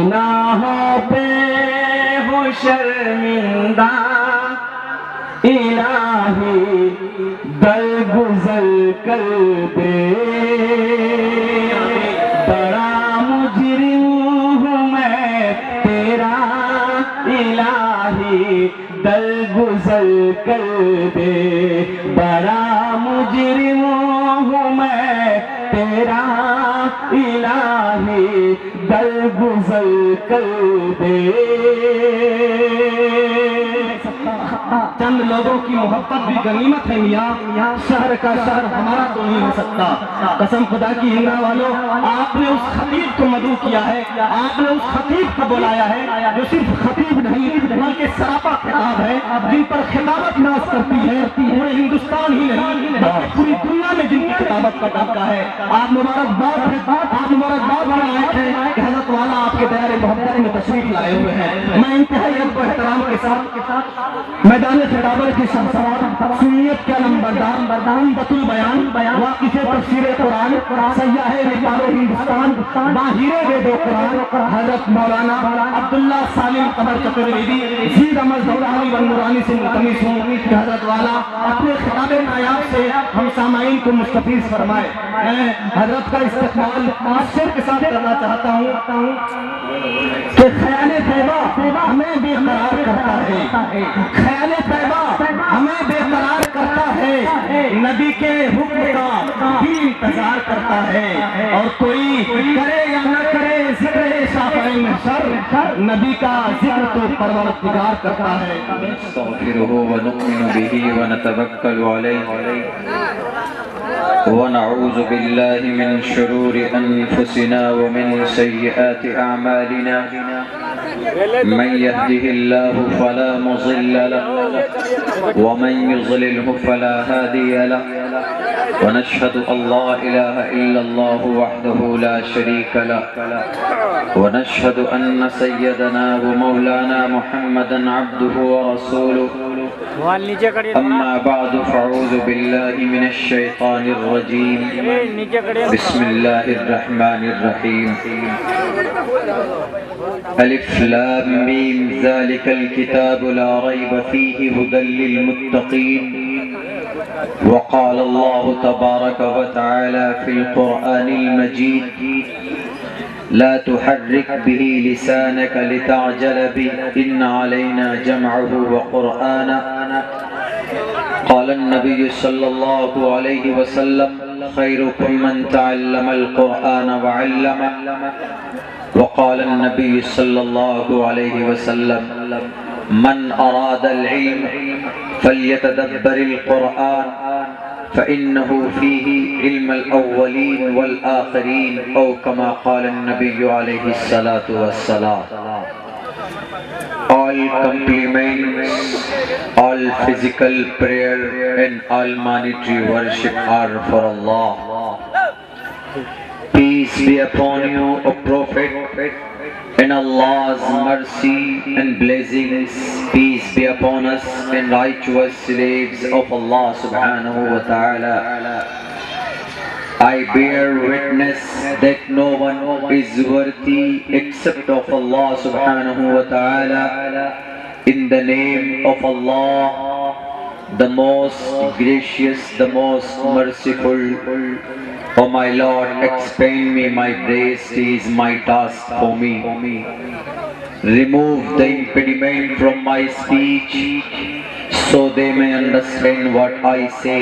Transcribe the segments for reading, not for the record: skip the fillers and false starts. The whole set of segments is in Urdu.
گناہوں پہ ہو شرمندہ الہی درگزر کر دے بڑا مجرم ہوں میں تیرا الہی درگزر کر دے بڑا مجرم ہوں میں تیرا الہی درگزر کر دے چند لوگوں کی محبت بھی غنیمت ہے میاں شہر کا شہر ہمارا تو نہیں ہو سکتا قسم خدا کی ہنگرا والوں آپ نے اس خطیب کو مدعو کیا ہے آپ نے اس خطیب کو بلایا ہے جو صرف خطیب نہیں بلکہ سراپا خطاب ہے جن پر خطابت ناز کرتی ہے پورے ہندوستان ہی نہیں بلکہ پوری دنیا میں جن کی خطابت کا ڈاکہ ہے آپ مبارکباد کے لائق ہیں کہ حضرت والا آپ کے دائرے محبت میں تشریف لائے ہوئے ہیں میں انتہائی ادب و احترام کے ساتھ میدان خطابت کی شمسوار سنیت کے علمبردار امدت البیان واقف تفسیر قرآن سیاح رفال ہندوستان ماہر وید و قرآن حضرت مولانا عبداللہ سالم قمر چترویدی زیر رمز دورانی و نورانی سے ملتمس ہوں کہ حضرت والا اپنے خطاب نایاب سے ہم سامعین کو مستفیض فرمائے میں حضرت کا استقبال معاشر کے ساتھ کرنا چاہتا ہوں کہ خیال طیبہ ہمیں بے قرار کرتا ہے خیال طیبہ ہمیں بے قرار کرتا ہے نبی کے حکم کا بھی انتظار کرتا ہے اور کوئی کرے یا نہ کرے ذکر شافع محشر نبی کا ذکر تو پروردگار کرتا ہے نستغفره ونؤمن به ونتوکل علیہ ونعوذ بالله من شرور أنفسنا ومن سيئات أعمالنا من يهده الله فلا مضل له ومن يضلله فلا هادي له ونشهد أن لا إله إلا الله وحده لا شريك له ونشهد أن سيدنا ومولانا محمدا عبده ورسوله أما بعد فأعوذ بالله من الشيطان الرجيم بسم الله الرحمن الرحيم ألف لام ميم ذلك الكتاب لا ريب فيه هدى للمتقين وقال الله تبارك وتعالى في القرآن المجيد لا تحرك به لسانك لتعجل به إن علينا جمعه وقرآنه قال النبي صلى الله عليه وسلم خيركم من تعلم القرآن وعلمه وقال النبي صلى الله عليه وسلم من أراد العلم فليتدبر القرآن فإنه فيه علم الأولين والآخرين أو كما قال النبي عليه الصلاة والسلام. All compliments, all physical prayer and all monetary worship are for Allah. Peace be upon you, O Prophet, and Allah's mercy and blessings, peace be upon us and righteous slaves of Allah subhanahu wa ta'ala. I bear witness that no one is worthy except of Allah subhanahu wa ta'ala. In the name of Allah, the most gracious, the most merciful, O my Lord, expand me my grace, it is my task for me. Remove the impediment from my speech, so they may understand what I say.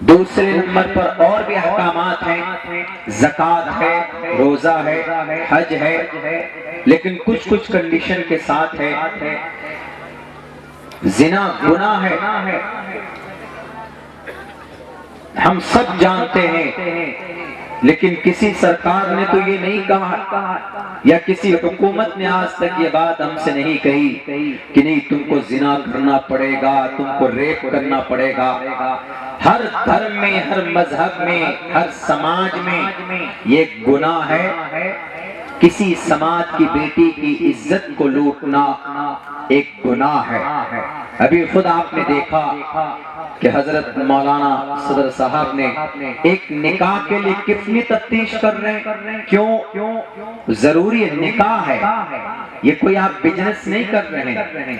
دوسرے نمبر پر اور بھی احکامات ہیں، زکوٰۃ ہے، روزہ ہے، حج ہے، لیکن کچھ کنڈیشن کے ساتھ ہے۔ زنا گناہ ہے، ہم سب جانتے ہیں، لیکن کسی سرکار نے تو یہ نہیں کہا یا کسی حکومت نے آج تک یہ بات ہم سے نہیں کہی کہ نہیں تم کو زنا کرنا پڑے گا، تم کو ریپ کرنا پڑے گا۔ ہر دھرم میں، ہر مذہب میں، ہر سماج میں یہ گناہ ہے۔ کسی سماج کی بیٹی کی عزت کو لوٹنا ایک گناہ ہے۔ ابھی خود آپ نے دیکھا کہ حضرت مولانا صدر صاحب نے ایک نکاح کے لیے کتنی تفتیش کر رہے ہیں، کیوں؟ ضروری نکاح ہے، یہ کوئی آپ بزنس نہیں کر رہے ہیں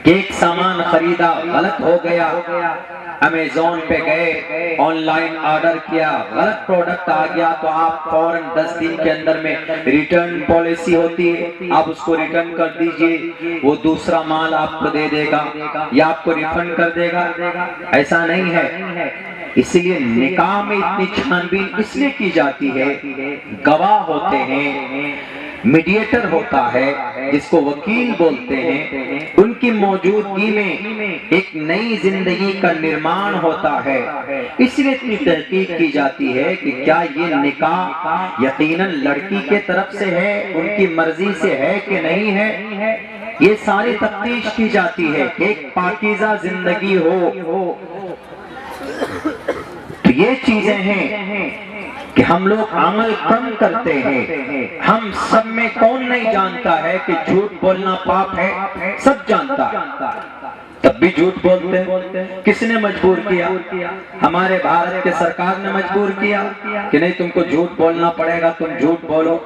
کہ ایک سامان خریدا غلط ہو گیا، امیزون پہ گئے، آن لائن آرڈر کیا، غلط پروڈکٹ آ گیا تو آپ فوراً 10 دن کے اندر میں ریٹرن پالیسی ہوتی ہے، آپ اس کو ریٹرن کر دیجئے، وہ دوسرا مال آپ کو دے دے گا یا آپ کو ریفنڈ کر دے گا۔ ایسا نہیں ہے۔ اس لیے نکاح میں اتنی چھان بین اس لیے کی جاتی ہے، گواہ ہوتے ہیں، میڈیٹر ہوتا ہے جس کو وکیل بولتے ہیں، ان کی موجودگی میں ایک نئی زندگی کا نرمان ہوتا ہے۔ اس لیے اتنی تحقیق کی جاتی ہے کہ کیا یہ نکاح یقیناً لڑکی کے طرف سے ہے، ان کی مرضی سے ہے کہ نہیں ہے، یہ ساری تفتیش کی جاتی ہے کہ ایک پاکیزہ زندگی ہو۔ تو یہ چیزیں ہیں کہ ہم لوگ عمل کم کرتے ہیں۔ ہم سب میں کون نہیں جانتا ہے کہ جھوٹ بولنا پاپ ہے؟ سب جانتا ہے، تب بھی جھوٹ بولتے ہیں۔ کس نے مجبور کیا؟ ہمارے بھارت کے سرکار نے مجبور کیا کہ نہیں تم کو جھوٹ بولنا پڑے گا، تم جھوٹ بولو،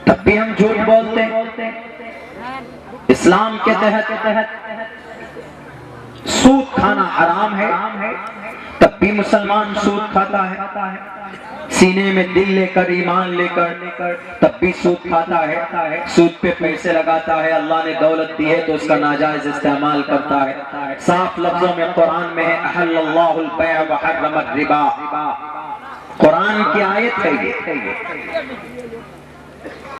تب بھی ہم جھوٹ بولتے ہیں۔ اسلام کے تحت سود کھانا حرام ہے، تب بھی مسلمان سود کھاتا ہے۔ سینے میں دل لے کر، ایمان لے کر، تب بھی سود کھاتا ہے، سود پہ پیسے لگاتا ہے۔ اللہ نے دولت دی ہے تو اس کا ناجائز استعمال کرتا ہے۔ صاف لفظوں میں قرآن میں ہے احل اللہ البیع وحرم الربا، قرآن کی آیت ہے یہ۔